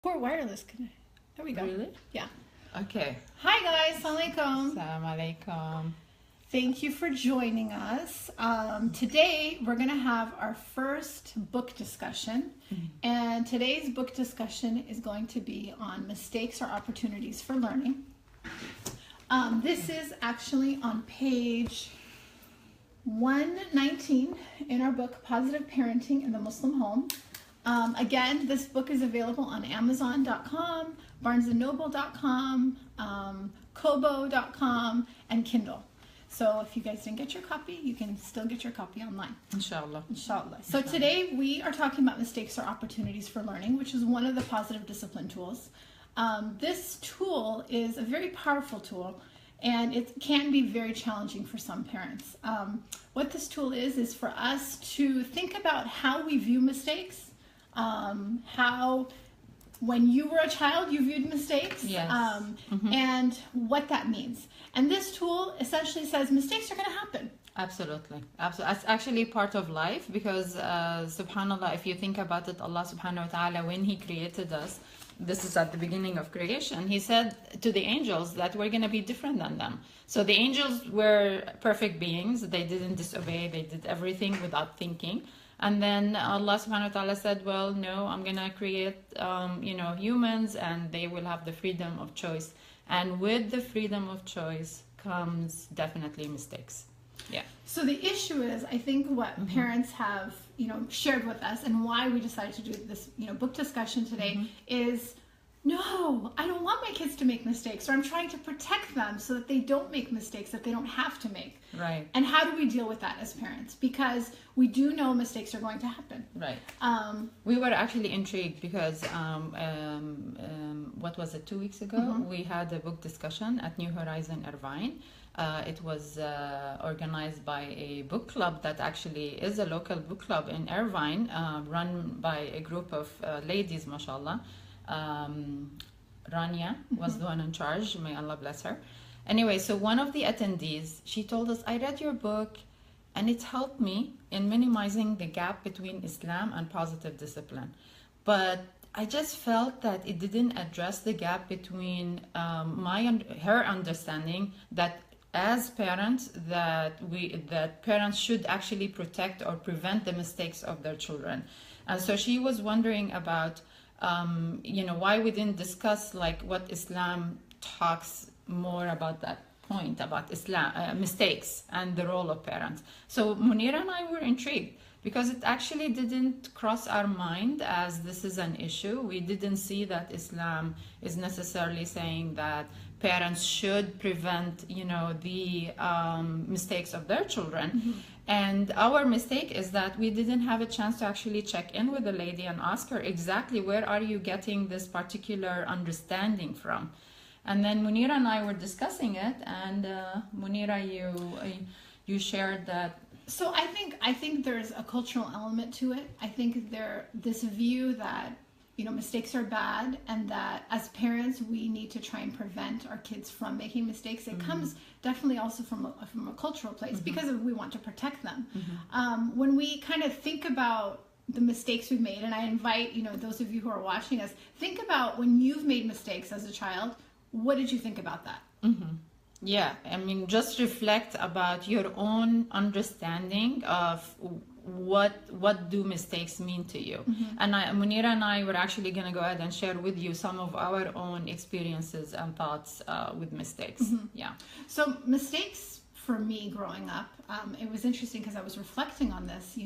Poor wireless connect. There we go. Really? Yeah. Okay. Hi guys, Assalamu alaikum. Assalamu alaikum. Thank you for joining us. Today we're going to have our first book discussion, and today's book discussion is going to be on mistakes or opportunities for learning. This is actually on page 119 in our book, Positive Parenting in the Muslim Home. Again, this book is available on Amazon.com, BarnesandNoble.com, Kobo.com, and Kindle. So if you guys didn't get your copy, you can still get your copy online. Inshallah. Inshallah. So today we are talking about mistakes or opportunities for learning, which is one of the positive discipline tools. This tool is a very powerful tool, and it can be very challenging for some parents. What this tool is for us to think about how we view mistakes, how when you were a child you viewed mistakes, Yes. And what that means. And this tool essentially says mistakes are going to happen. Absolutely. It's actually part of life because, subhanAllah, if you think about it, Allah subhanahu wa ta'ala, when He created us, this is at the beginning of creation, He said to the angels that we're going to be different than them. So the angels were perfect beings. They didn't disobey. They did everything without thinking. And then Allah subhanahu wa ta'ala said, well, no, I'm going to create, humans, and they will have the freedom of choice. And with the freedom of choice comes definitely mistakes. Yeah. So the issue is, I think what parents have, shared with us, and why we decided to do this, book discussion today is, no, I don't want my kids to make mistakes, or I'm trying to protect them so that they don't make mistakes that they don't have to make. Right. And how do we deal with that as parents? Because we do know mistakes are going to happen. Right. We were actually intrigued because, what was it, 2 weeks ago? We had a book discussion at New Horizon Irvine. It was organized by a book club that actually is a local book club in Irvine, run by a group of ladies, mashallah. Rania was the one in charge, may Allah bless her. Anyway, so one of the attendees, she told us, I read your book and it helped me in minimizing the gap between Islam and positive discipline, but I just felt that it didn't address the gap between her understanding that as parents that parents should actually protect or prevent the mistakes of their children. And so she was wondering about why we didn't discuss like what Islam talks more about that point about Islam mistakes and the role of parents. So Munira and I were intrigued because it actually didn't cross our mind as this is an issue. We didn't see that Islam is necessarily saying that parents should prevent the mistakes of their children. And our mistake is that we didn't have a chance to actually check in with the lady and ask her exactly where are you getting this particular understanding from. And then Munira and I were discussing it, and Munira, you shared that. So I think there's a cultural element to it. I think this view that mistakes are bad, and that as parents we need to try and prevent our kids from making mistakes. It comes definitely also from a cultural place because we want to protect them. When we kind of think about the mistakes we've made, and I invite those of you who are watching us, think about when you've made mistakes as a child. What did you think about that? Yeah, I mean, just reflect about your own understanding of what do mistakes mean to you. And Munira and I were actually going to go ahead and share with you some of our own experiences and thoughts with mistakes. Yeah. So mistakes for me growing up, it was interesting because I was reflecting on this.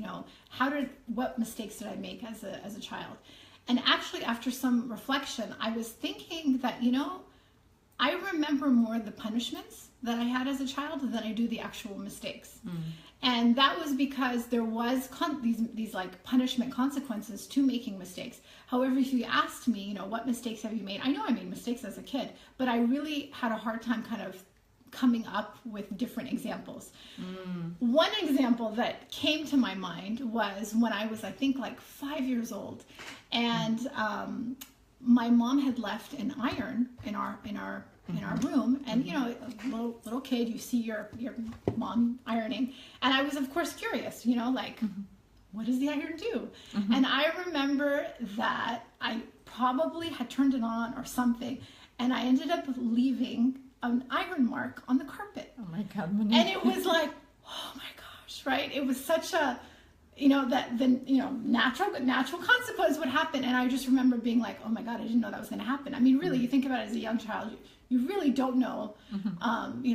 What mistakes did I make as a child? And actually, after some reflection, I was thinking that I remember more the punishments that I had as a child than I do the actual mistakes. And that was because there was these like punishment consequences to making mistakes. However, if you asked me, what mistakes have you made? I know I made mistakes as a kid, but I really had a hard time kind of coming up with different examples. One example that came to my mind was when I was, I think, like 5 years old, and my mom had left an iron in our room, and little kid, you see your mom ironing, and I was of course curious, what does the iron do? And I remember that I probably had turned it on or something, and I ended up leaving an iron mark on the carpet. Oh my God, Munira. And it was like, oh my gosh, right? It was such a, that the, natural consequence would happen. And I just remember being like, oh my God, I didn't know that was going to happen. I mean, really, you think about it as a young child, you really don't know,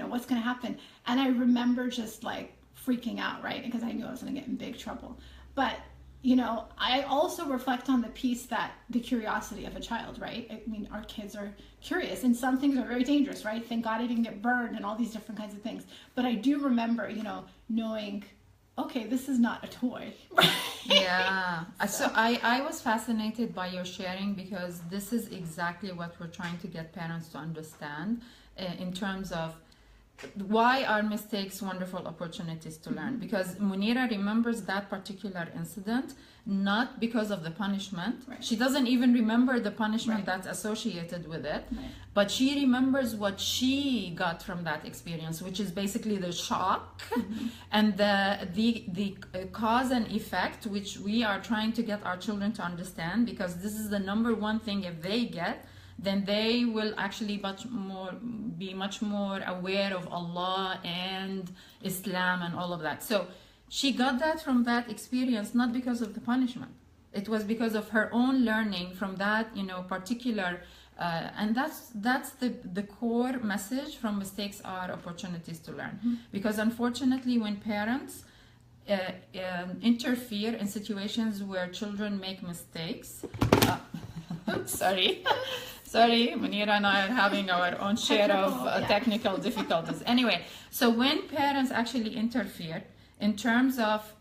what's going to happen. And I remember just like freaking out, right? Because I knew I was going to get in big trouble. But, I also reflect on the piece that the curiosity of a child, right? I mean, our kids are curious, and some things are very dangerous, right? Thank God I didn't get burned and all these different kinds of things. But I do remember, knowing, okay, this is not a toy. Yeah. So I was fascinated by your sharing, because this is exactly what we're trying to get parents to understand in terms of why are mistakes wonderful opportunities to learn. Because Munira remembers that particular incident not because of the punishment. Right. She doesn't even remember the punishment that's associated with it, but she remembers what she got from that experience, which is basically the shock and the cause and effect, which we are trying to get our children to understand, because this is the number one thing. If they get, then they will actually be much more aware of Allah and Islam and all of that. So she got that from that experience, not because of the punishment. It was because of her own learning from that, particular, and that's the core message from mistakes are opportunities to learn. Because unfortunately, when parents interfere in situations where children make mistakes, Sorry, Munira and I are having our own share of technical difficulties. Anyway, so when parents actually interfere in terms of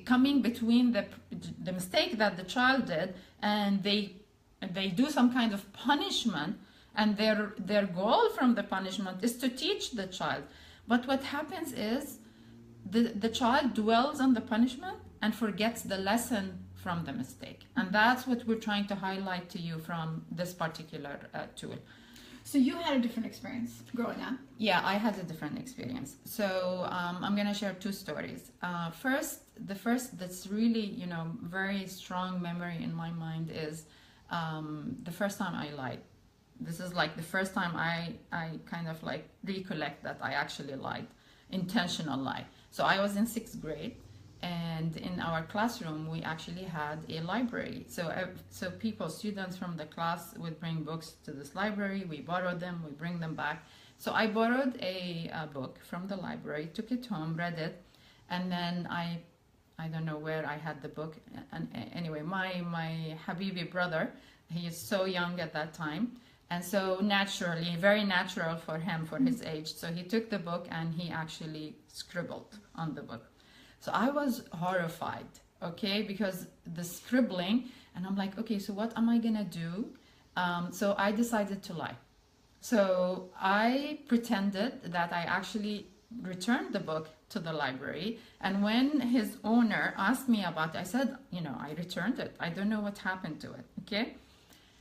coming between the mistake that the child did, and they do some kind of punishment, and their goal from the punishment is to teach the child. But what happens is the child dwells on the punishment and forgets the lesson from the mistake. And that's what we're trying to highlight to you from this particular tool. So you had a different experience growing up. Yeah, I had a different experience. So I'm going to share two stories. The first that's really, very strong memory in my mind is the first time I lied. This is like the first time I kind of like recollect that I actually lied, intentional lie. So I was in 6th grade. And in our classroom, we actually had a library. So students from the class would bring books to this library. We borrowed them, we bring them back. So I borrowed a book from the library, took it home, read it, and then I don't know where I had the book. And anyway, my Habibi brother, he is so young at that time. And so naturally, very natural for him, for his age. So he took the book and he actually scribbled on the book. So I was horrified, okay, because the scribbling, and I'm like, okay, so what am I gonna do? So I decided to lie. So I pretended that I actually returned the book to the library, and when his owner asked me about it, I said, I returned it. I don't know what happened to it, okay?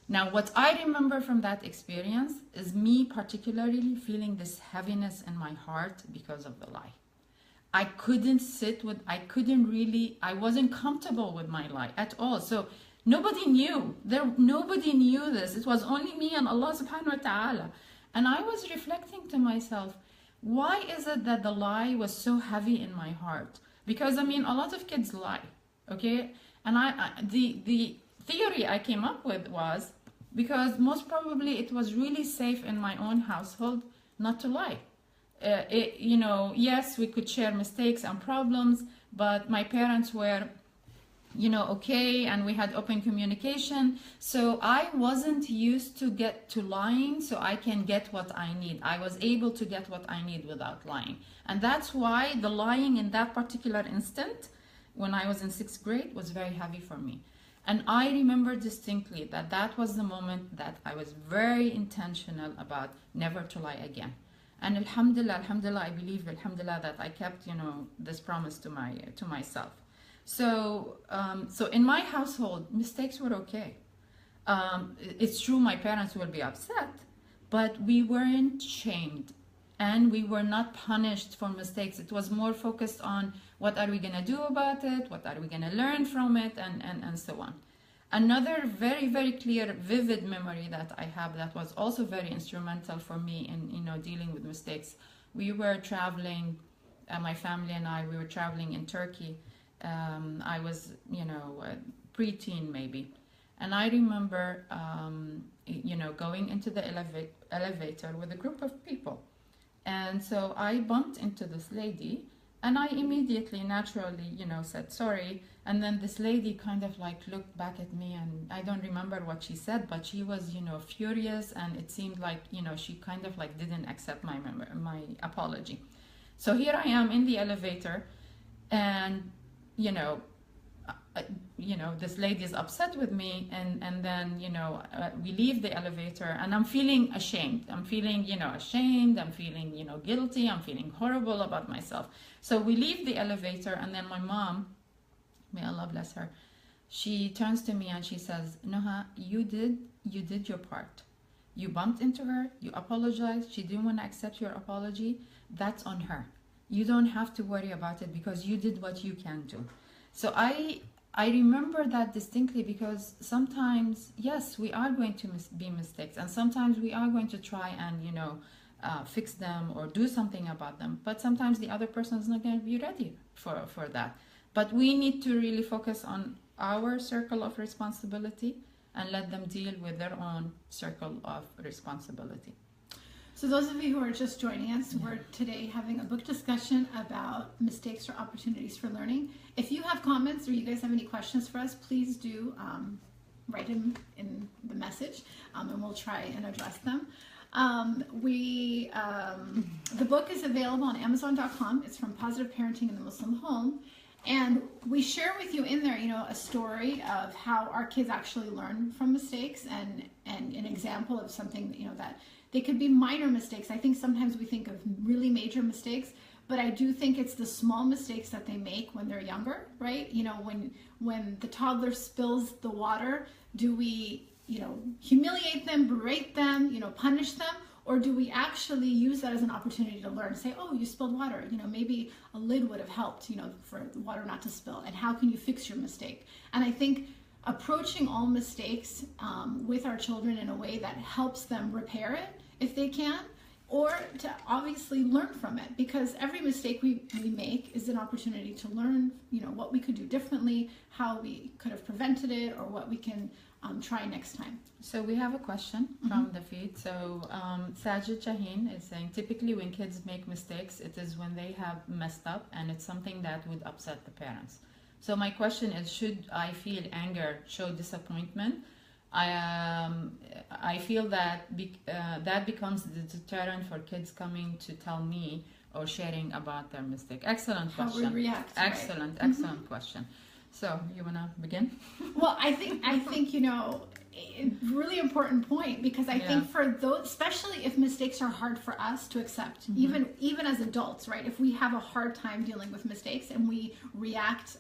Now, what I remember from that experience is me particularly feeling this heaviness in my heart because of the lie. I wasn't comfortable with my lie at all. So nobody knew. Nobody knew this. It was only me and Allah subhanahu wa ta'ala. And I was reflecting to myself, why is it that the lie was so heavy in my heart? Because, a lot of kids lie, okay? And the theory I came up with was because most probably it was really safe in my own household not to lie. Yes, we could share mistakes and problems, but my parents were, okay, and we had open communication. So I wasn't used to get to lying, so I can get what I need. I was able to get what I need without lying. And that's why the lying in that particular instant, when I was in 6th grade, was very heavy for me. And I remember distinctly that was the moment that I was very intentional about never to lie again. And alhamdulillah, I believe, alhamdulillah, that I kept, this promise to myself. So in my household, mistakes were okay. It's true, my parents will be upset, but we weren't shamed and we were not punished for mistakes. It was more focused on what are we going to do about it, what are we going to learn from it, and so on. Another very, very clear, vivid memory that I have that was also very instrumental for me in, you know, dealing with mistakes. We were traveling, my family and I, we were traveling in Turkey. I was, you know, preteen maybe. And I remember, you know, going into the elevator with a group of people. And so I bumped into this lady, and I immediately, naturally, you know, said sorry. And then this lady kind of like looked back at me, and I don't remember what she said, but she was, you know, furious, and it seemed like, you know, she kind of like didn't accept my apology. So here I am in the elevator, and, you know, this lady is upset with me, and then, you know, we leave the elevator, and I'm feeling ashamed. I'm feeling, you know, ashamed. I'm feeling, you know, guilty. I'm feeling horrible about myself. So we leave the elevator, and then my mom, may Allah bless her, she turns to me and she says, Noha, you did your part. You bumped into her. You apologized. She didn't want to accept your apology. That's on her. You don't have to worry about it because you did what you can do. So I remember that distinctly, because sometimes, yes, we are going to be mistakes, and sometimes we are going to try and, you know, fix them or do something about them, but sometimes the other person is not going to be ready for that. But we need to really focus on our circle of responsibility and let them deal with their own circle of responsibility. So those of you who are just joining us, we're today having a book discussion about mistakes or opportunities for learning. If you have comments or you guys have any questions for us, please do write them in the message, and we'll try and address them. The book is available on Amazon.com. It's from Positive Parenting in the Muslim Home. And we share with you in there, you know, a story of how our kids actually learn from mistakes, and an example of something, you know, that they could be minor mistakes. I think sometimes we think of really major mistakes, but I do think it's the small mistakes that they make when they're younger, right? You know, when the toddler spills the water, do we, you know, humiliate them, berate them, you know, punish them? Or do we actually use that as an opportunity to learn? Say, oh, you spilled water. You know, maybe a lid would have helped, you know, for the water not to spill. And how can you fix your mistake? And I think approaching all mistakes with our children in a way that helps them repair it, if they can, or to obviously learn from it. Because every mistake we make is an opportunity to learn, you know, what we could do differently, how we could have prevented it, or what we can try next time. So we have a question from the feed. So Sajid Shaheen is saying, typically when kids make mistakes, it is when they have messed up, and it's something that would upset the parents. So my question is, should I feel anger, show disappointment? I feel that that becomes the deterrent for kids coming to tell me or sharing about their mistake. Excellent question. How we react. Excellent, right? Excellent question. So you wanna begin? Well, I think you know, really important point, because I think for those, especially if mistakes are hard for us to accept, even as adults, right? If we have a hard time dealing with mistakes and we react,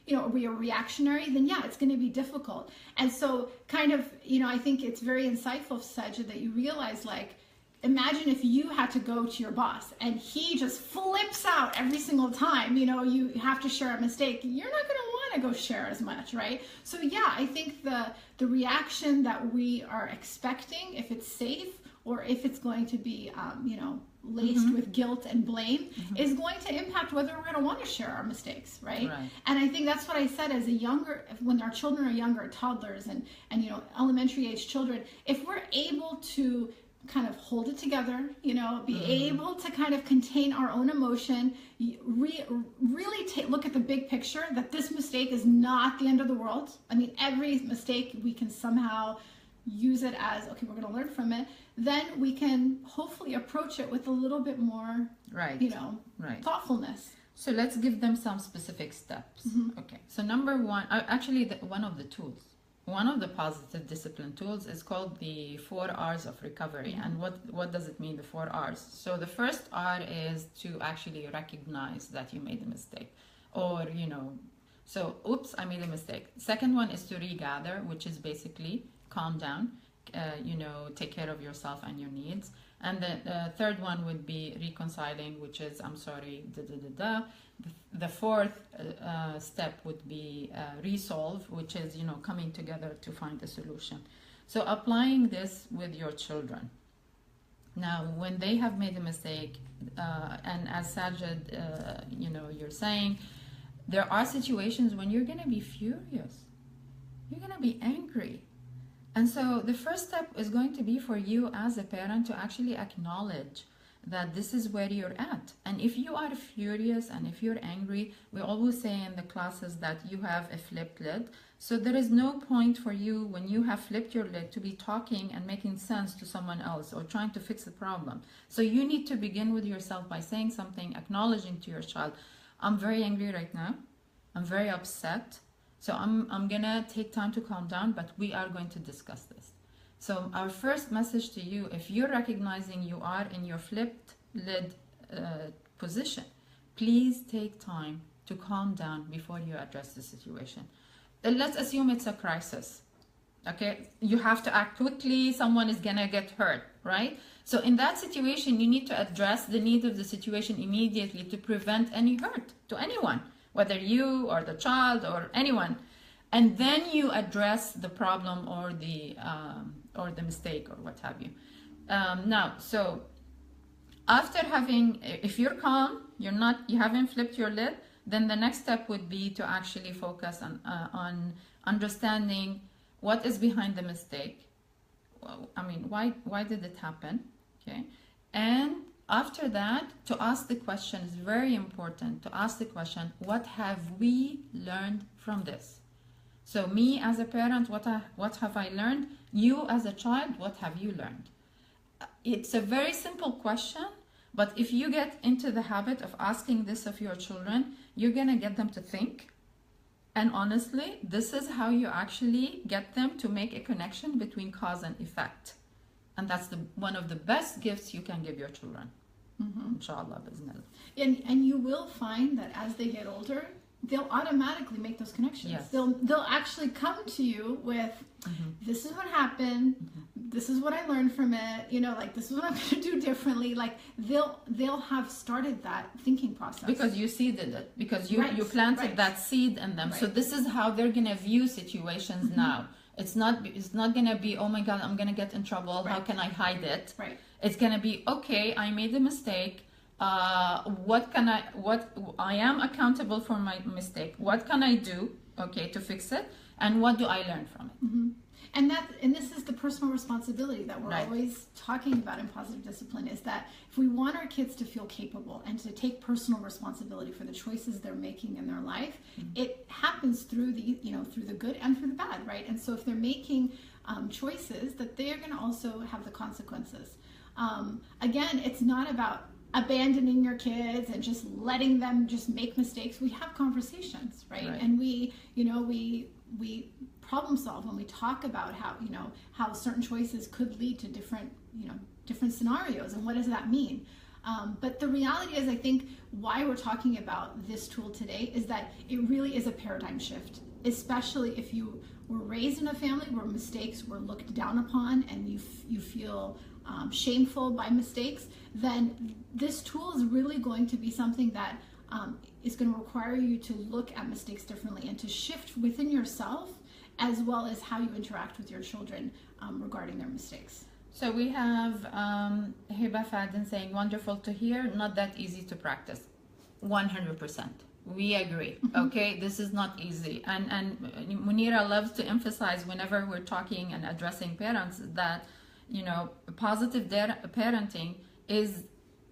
you know, we are reactionary, then yeah, it's going to be difficult. And so, kind of, you know, I think it's very insightful, Sajid, that you realize, like, imagine if you had to go to your boss and he just flips out every single time, you know, you have to share a mistake. You're not going to want to go share as much, right? So yeah, I think the reaction that we are expecting, if it's safe or if it's going to be, you know, laced with guilt and blame, is going to impact whether we're going to want to share our mistakes, right? And I think that's what I said, as when our children are younger, toddlers and you know, elementary age children, if we're able to kind of hold it together, you know, be able to kind of contain our own emotion, really look at the big picture, that this mistake is not the end of the world. I mean, every mistake we can somehow use it as, okay, we're going to learn from it. Then we can hopefully approach it with a little bit more, you know, thoughtfulness. So let's give them some specific steps. Okay. So number one, actually one of the tools, one of the positive discipline tools is called the 4 R's of recovery. And what does it mean, the 4 R's? So the first R is to actually recognize that you made a mistake, or, you know, so, oops, I made a mistake. Second one is to regather, which is basically calm down take care of yourself and your needs. And the third one would be reconciling, which is I'm sorry, da da da da. The fourth step would be resolve, which is coming together to find a solution. So applying this with your children. Now, when they have made a mistake, and as Sajid, you're saying, there are situations when you're going to be furious. You're going to be angry. And so the first step is going to be for you as a parent to actually acknowledge that this is where you're at. And if you are furious and if you're angry, we always say in the classes that you have a flipped lid. So there is no point for you when you have flipped your lid to be talking and making sense to someone else or trying to fix the problem. So you need to begin with yourself by saying something, acknowledging to your child, I'm very angry right now. I'm very upset. So I'm gonna take time to calm down, but we are going to discuss this. So our first message to you, if you're recognizing you are in your flipped lid position, please take time to calm down before you address the situation. Let's assume it's a crisis. Okay, you have to act quickly, someone is gonna get hurt, right? So in that situation, you need to address the need of the situation immediately to prevent any hurt to anyone, whether you or the child or anyone. And then you address the problem or the mistake or what have you. Now, so after if you're calm, you haven't flipped your lid, then the next step would be to actually focus on understanding what is behind the mistake. I mean, why did it happen? Okay, and after that, to ask the question is very important. To ask the question, what have we learned from this? So me as a parent, what have I learned? You as a child, what have you learned? It's a very simple question, but if you get into the habit of asking this of your children, you're gonna get them to think. And honestly, this is how you actually get them to make a connection between cause and effect. And that's one of the best gifts you can give your children. Mm-hmm. Inshallah, bismillah. And you will find that as they get older, they'll automatically make those connections. Yes. They'll actually come to you with, this is what happened, this is what I learned from it, this is what I'm going to do differently. Like they'll have started that thinking process. Because you seeded it, because you planted that seed in them. Right. So this is how they're going to view situations now. It's not going to be, oh my God, I'm going to get in trouble. Right. How can I hide it? Right. It's going to be, okay, I made a mistake. I am accountable for my mistake. What can I do, to fix it? And what do I learn from it? Mm-hmm. And this is the personal responsibility that we're always talking about in positive discipline, is that if we want our kids to feel capable and to take personal responsibility for the choices they're making in their life, it happens through through the good and through the bad, right? And so if they're making choices, that they're going to also have the consequences. Again, it's not about abandoning your kids and just letting them just make mistakes. We have conversations, right? And we problem solve when we talk about how certain choices could lead to different scenarios, and what does that mean. But the reality is, I think why we're talking about this tool today is that it really is a paradigm shift, especially if you were raised in a family where mistakes were looked down upon and you feel shameful by mistakes. Then this tool is really going to be something that is going to require you to look at mistakes differently and to shift within yourself, as well as how you interact with your children regarding their mistakes. So we have Hiba Fadden saying, wonderful to hear, not that easy to practice. 100%. We agree. Okay, this is not easy. And Munira loves to emphasize whenever we're talking and addressing parents that, positive parenting is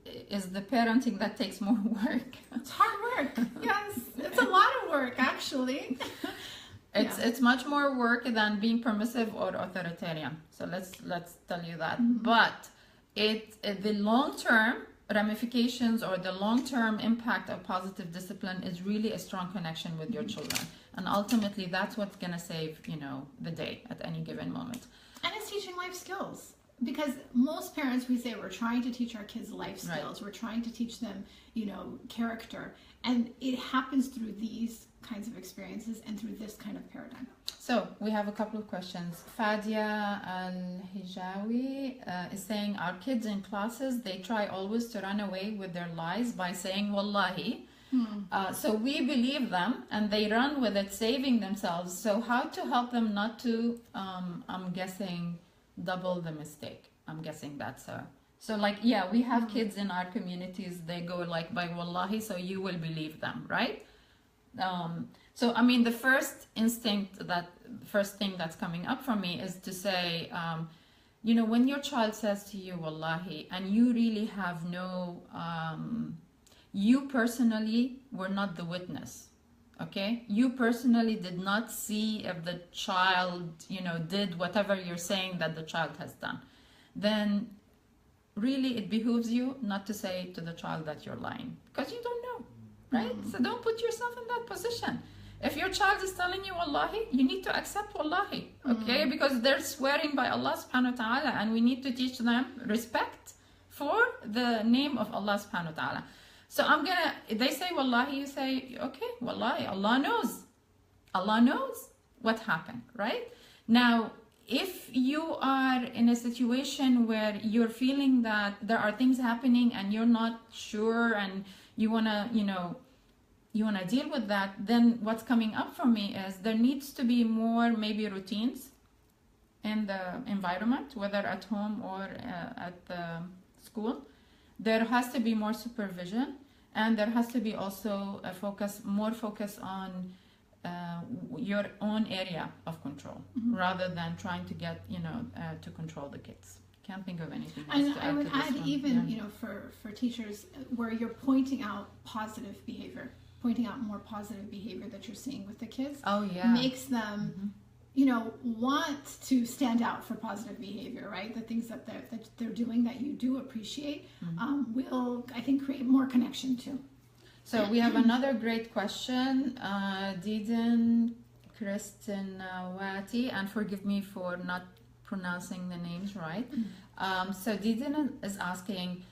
the parenting that takes more work. It's hard work. Yes, it's a lot of work, actually. It's much more work than being permissive or authoritarian. So let's tell you that. But the long-term ramifications or the long-term impact of positive discipline is really a strong connection with your children. And ultimately, that's what's going to save, the day at any given moment. And it's teaching life skills. Because most parents, we say we're trying to teach our kids life skills. We're trying to teach them, character. And it happens through these kinds of experiences and through this kind of paradigm. So we have a couple of questions. Fadia Al-Hijawi is saying, our kids in classes, they try always to run away with their lies by saying wallahi. So we believe them and they run with it, saving themselves. So how to help them not to, I'm guessing, double the mistake. I'm guessing that's so like, yeah, we have kids in our communities, they go like by wallahi, so you will believe them, right? So I mean, the first thing that's coming up for me is to say, you know, when your child says to you wallahi, and you really have no, you personally were not the witness, okay? You personally did not see if the child, you know, did whatever you're saying that the child has done. Then really it behooves you not to say to the child that you're lying, because you don't know, right? So don't put yourself in that position. If your child is telling you wallahi, you need to accept wallahi, okay? Because they're swearing by Allah subhanahu wa ta'ala, and we need to teach them respect for the name of Allah subhanahu wa ta'ala. So they say wallahi, you say, okay, wallahi, Allah knows what happened, right? Now, if you are in a situation where you're feeling that there are things happening and you're not sure and you want to, you know, you want to deal with that, then what's coming up for me is there needs to be more maybe routines in the environment, whether at home or at the school. There has to be more supervision, and there has to be also more focus on your own area of control, rather than trying to get, you know, to control the kids. Can't think of anything else. And I would add even, you know, for teachers, where you're pointing out positive behavior, pointing out more positive behavior that you're seeing with the kids. Oh yeah. Makes them, you know, want to stand out for positive behavior, right? The things that they're doing that you do appreciate will, I think, create more connection too. So we have another great question, Didin Kristinawati, and forgive me for not pronouncing the names right. So Didin is asking,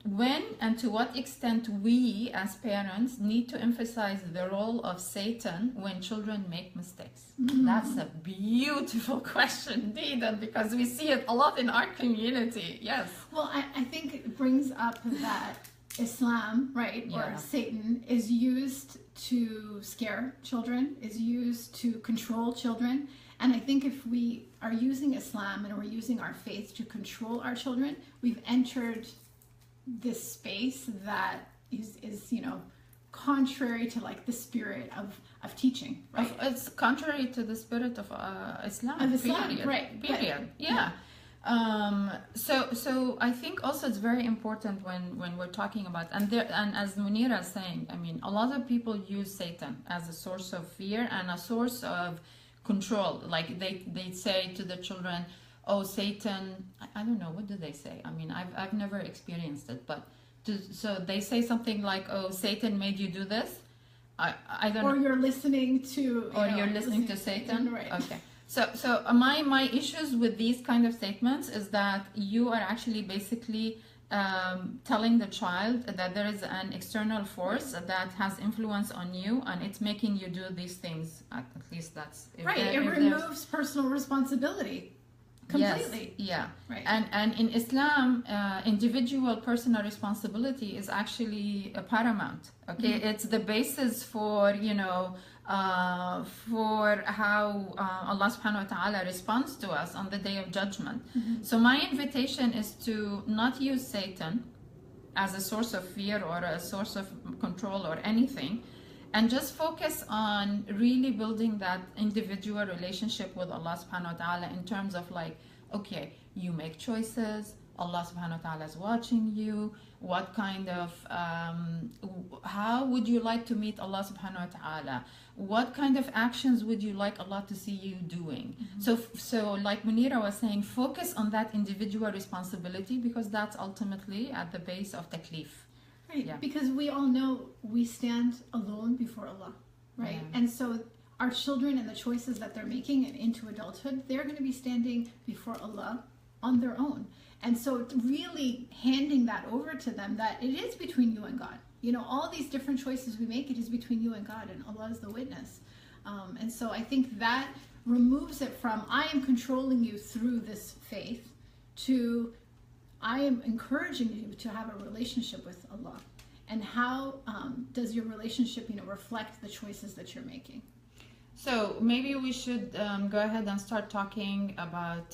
when and to what extent we as parents need to emphasize the role of Satan when children make mistakes? That's a beautiful question, Didin, because we see it a lot in our community. Yes. Well, I think it brings up that Islam, right, or Satan, is used to scare children, is used to control children. And I think if we are using Islam and we're using our faith to control our children, we've entered this space that is, you know, contrary to like the spirit of teaching, right? It's contrary to the spirit of Islam. Of Islam, period. right? Period. Yeah. So I think also it's very important when we're talking about, and as Munira is saying, I mean, a lot of people use Satan as a source of fear and a source of control. Like they say to the children, oh, Satan, I don't know, what do they say? I mean, I've never experienced it, but so they say something like, oh, Satan made you do this. I don't know. Or you're listening to, you're listening to Satan, right? Okay. So my issues with these kind of statements is that you are actually basically telling the child that there is an external force that has influence on you and it's making you do these things. At least that's right. It removes personal responsibility completely. Yes, yeah. Right. And in Islam, individual personal responsibility is actually paramount. Okay, it's the basis for, you know, for how Allah subhanahu wa ta'ala responds to us on the day of judgment. So my invitation is to not use Satan as a source of fear or a source of control or anything, and just focus on really building that individual relationship with Allah subhanahu wa ta'ala in terms of like, okay, you make choices, Allah subhanahu wa ta'ala is watching you, what kind of, how would you like to meet Allah subhanahu wa ta'ala? What kind of actions would you like Allah to see you doing? So like Munira was saying, focus on that individual responsibility, because that's ultimately at the base of taklif. Right, because we all know we stand alone before Allah, right? And so our children and the choices that they're making and into adulthood, they're going to be standing before Allah on their own. And so really handing that over to them, that it is between you and God. all these different choices we make, it is between you and God, and Allah is the witness. And so I think that removes it from, I am controlling you through this faith, to I am encouraging you to have a relationship with Allah. And how does your relationship, reflect the choices that you're making? So maybe we should go ahead and start talking about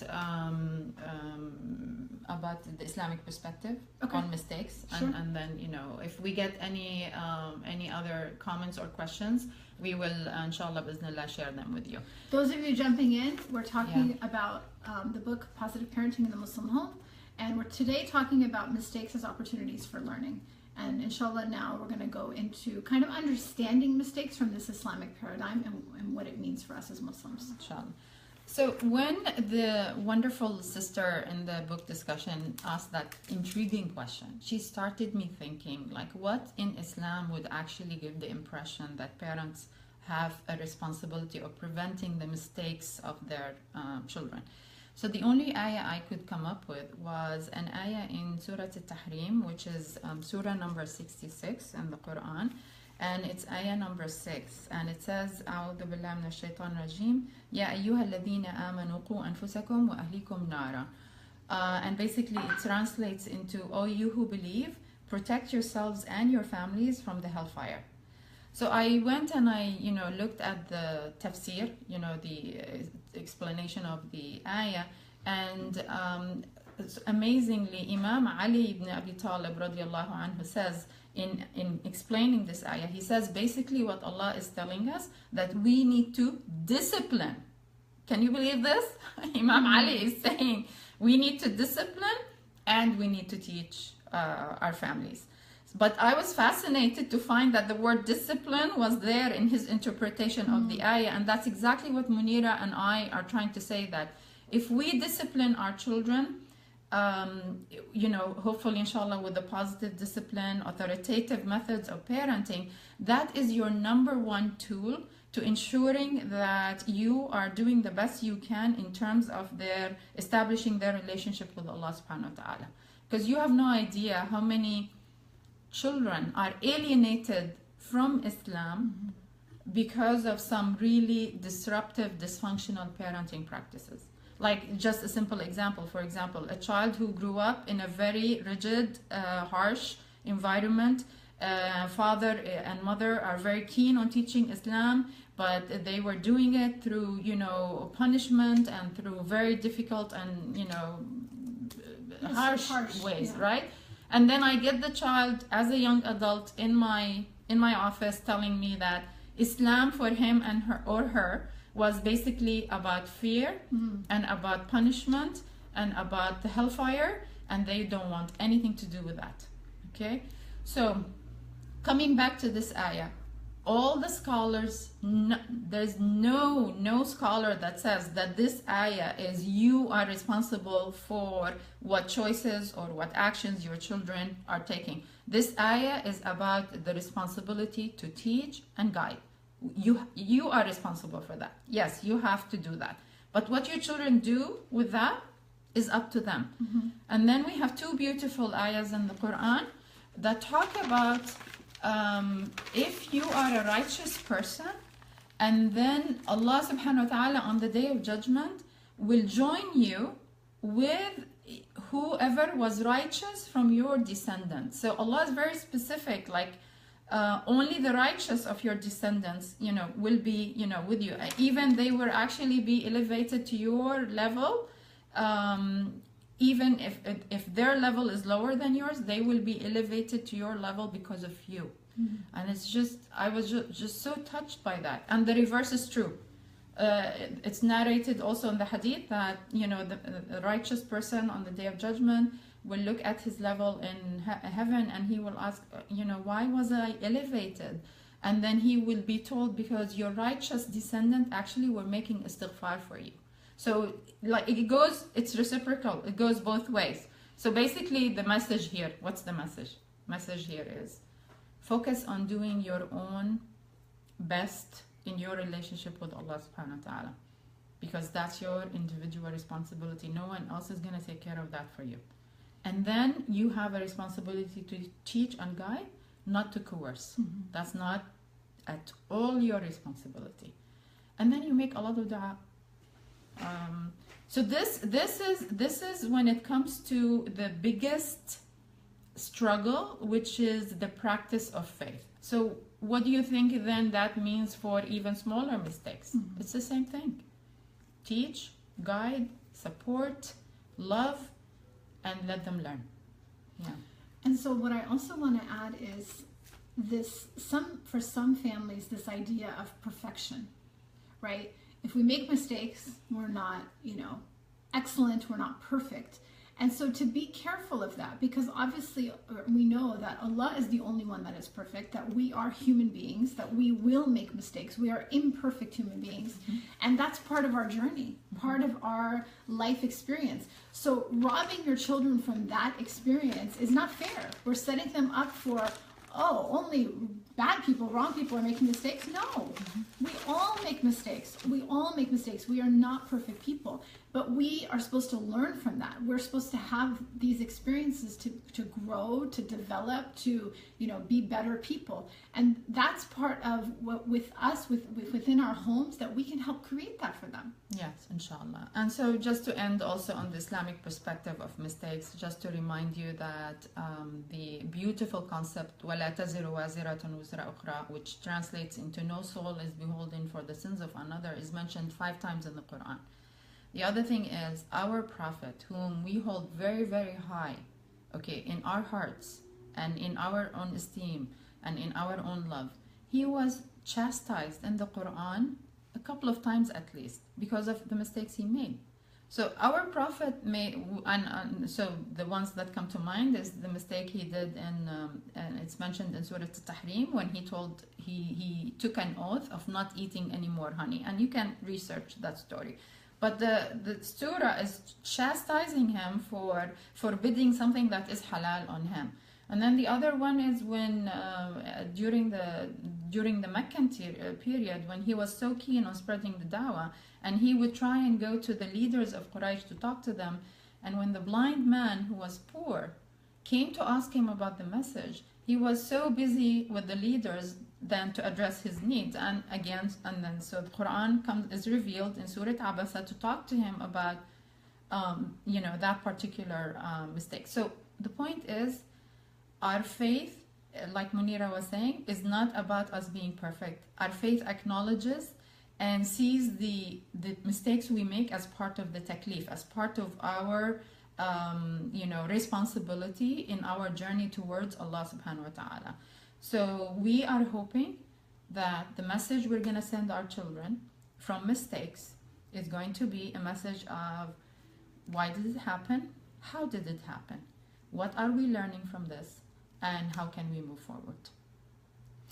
the Islamic perspective on mistakes, and then if we get any other comments or questions, we will inshallah biznillah share them with you. Those of you jumping in, we're talking about the book Positive Parenting in the Muslim Home, and we're today talking about mistakes as opportunities for learning. And inshallah, now we're going to go into kind of understanding mistakes from this Islamic paradigm and what it means for us as Muslims. Inshallah. So when the wonderful sister in the book discussion asked that intriguing question, she started me thinking, like, what in Islam would actually give the impression that parents have a responsibility of preventing the mistakes of their children? So the only ayah I could come up with was an ayah in Surah Al-Tahrim, which is Surah number 66 in the Quran, and it's ayah number 6, and it says, أعوذ بالله من الشيطان الرجيم يا أيها الذين آمنوا قوا أنفسكم وأهليكم نارا. And basically it translates into, O you who believe, protect yourselves and your families from the hellfire. So I went and I, looked at the tafsir, the explanation of the ayah, and amazingly, Imam Ali ibn Abi Talib radiallahu anhu says, in explaining this ayah, he says basically what Allah is telling us, that we need to discipline. Can you believe this? Imam Ali is saying we need to discipline and we need to teach our families. But I was fascinated to find that the word discipline was there in his interpretation of the ayah, and that's exactly what Munira and I are trying to say, that if we discipline our children, hopefully inshallah with the positive discipline, authoritative methods of parenting, that is your number one tool to ensuring that you are doing the best you can in terms of establishing their relationship with Allah subhanahu wa ta'ala. Because you have no idea how many children are alienated from Islam because of some really disruptive, dysfunctional parenting practices. Like just a simple example, for example, a child who grew up in a very rigid, harsh environment. Father and mother are very keen on teaching Islam, but they were doing it through, punishment and through very difficult and, harsh ways, right? And then I get the child as a young adult in my office telling me that Islam for him and her was basically about fear and about punishment and about the hellfire, and they don't want anything to do with that. Okay? So coming back to this ayah, all the scholars, there's no scholar that says that this ayah is you are responsible for what choices or what actions your children are taking. This ayah is about the responsibility to teach and guide. You are responsible for that. Yes, you have to do that. But what your children do with that is up to them. And then we have two beautiful ayahs in the Quran that talk about if you are a righteous person, and then Allah subhanahu wa ta'ala on the day of judgment will join you with whoever was righteous from your descendants. So Allah is very specific, like only the righteous of your descendants, will be, with you. Even they will actually be elevated to your level. Even if their level is lower than yours, they will be elevated to your level because of you. And it's just, I was just so touched by that. And the reverse is true. It's narrated also in the hadith that, the righteous person on the day of judgment will look at his level in heaven and he will ask, why was I elevated? And then he will be told, because your righteous descendant actually were making istighfar for you. So it's reciprocal. It goes both ways. So basically the message here, what's the message? Message here is focus on doing your own best in your relationship with Allah subhanahu wa ta'ala, because that's your individual responsibility. No one else is going to take care of that for you. And then you have a responsibility to teach and guide, not to coerce. That's not at all your responsibility. And then you make a lot of dua. So this is when it comes to the biggest struggle, which is the practice of faith. So what do you think then that means for even smaller mistakes? It's the same thing. Teach, guide, support, love, and let them learn. Yeah. And so what I also want to add is for some families, this idea of perfection, right? If we make mistakes, we're not, excellent, we're not perfect. And so to be careful of that, because obviously we know that Allah is the only one that is perfect, that we are human beings, that we will make mistakes. We are imperfect human beings. And that's part of our journey, part of our life experience. So robbing your children from that experience is not fair. We're setting them up for, only bad people, wrong people are making mistakes. No, we all make mistakes. We all make mistakes. We are not perfect people, but we are supposed to learn from that. We're supposed to have these experiences to grow, to develop, to, be better people. And that's part of what with us, within our homes, that we can help create that for them. Yes, inshallah. And so just to end also on the Islamic perspective of mistakes, just to remind you that the beautiful concept, وَلَا تَزِرُ وَازِرَةٌ وِزْرَ أُخْرَى, which translates into no soul is beholden for the sins of another, is mentioned 5 times in the Quran. The other thing is our Prophet, whom we hold very, very high, in our hearts and in our own esteem and in our own love, he was chastised in the Quran a couple of times at least because of the mistakes he made. So our Prophet made, and so the ones that come to mind is the mistake he did and it's mentioned in Surah Al-Tahrim when he took an oath of not eating any more honey, and you can research that story. But the surah is chastising him for forbidding something that is halal on him. And then the other one is when during the Meccan period, when he was so keen on spreading the dawah, and he would try and go to the leaders of Quraysh to talk to them, and when the blind man who was poor came to ask him about the message, he was so busy with the leaders than to address his needs. And then so the Quran is revealed in Surah Abasa to talk to him about that particular mistake. So the point is, our faith, like Munira was saying, is not about us being perfect. Our faith acknowledges and sees the mistakes we make as part of the taklif, as part of our responsibility in our journey towards Allah subhanahu wa ta'ala. So we are hoping that the message we're going to send our children from mistakes is going to be a message of why did it happen? How did it happen? What are we learning from this? And how can we move forward?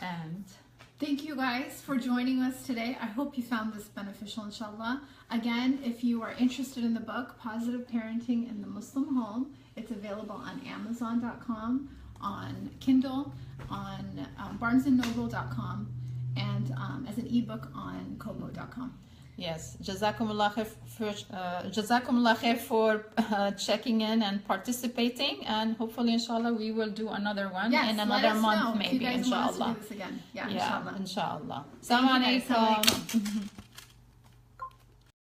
And thank you guys for joining us today. I hope you found this beneficial, inshallah. Again, if you are interested in the book, Positive Parenting in the Muslim Home, it's available on Amazon.com, on Kindle, on BarnesandNoble.com, and as an ebook on Kobo.com. Yes, Jazakumullah khair for checking in and participating, and hopefully, inshallah, we will do another one in another month, maybe, if you guys inshallah. Want us to do this again. Yeah, inshallah. Inshallah. Assalamu alaikum.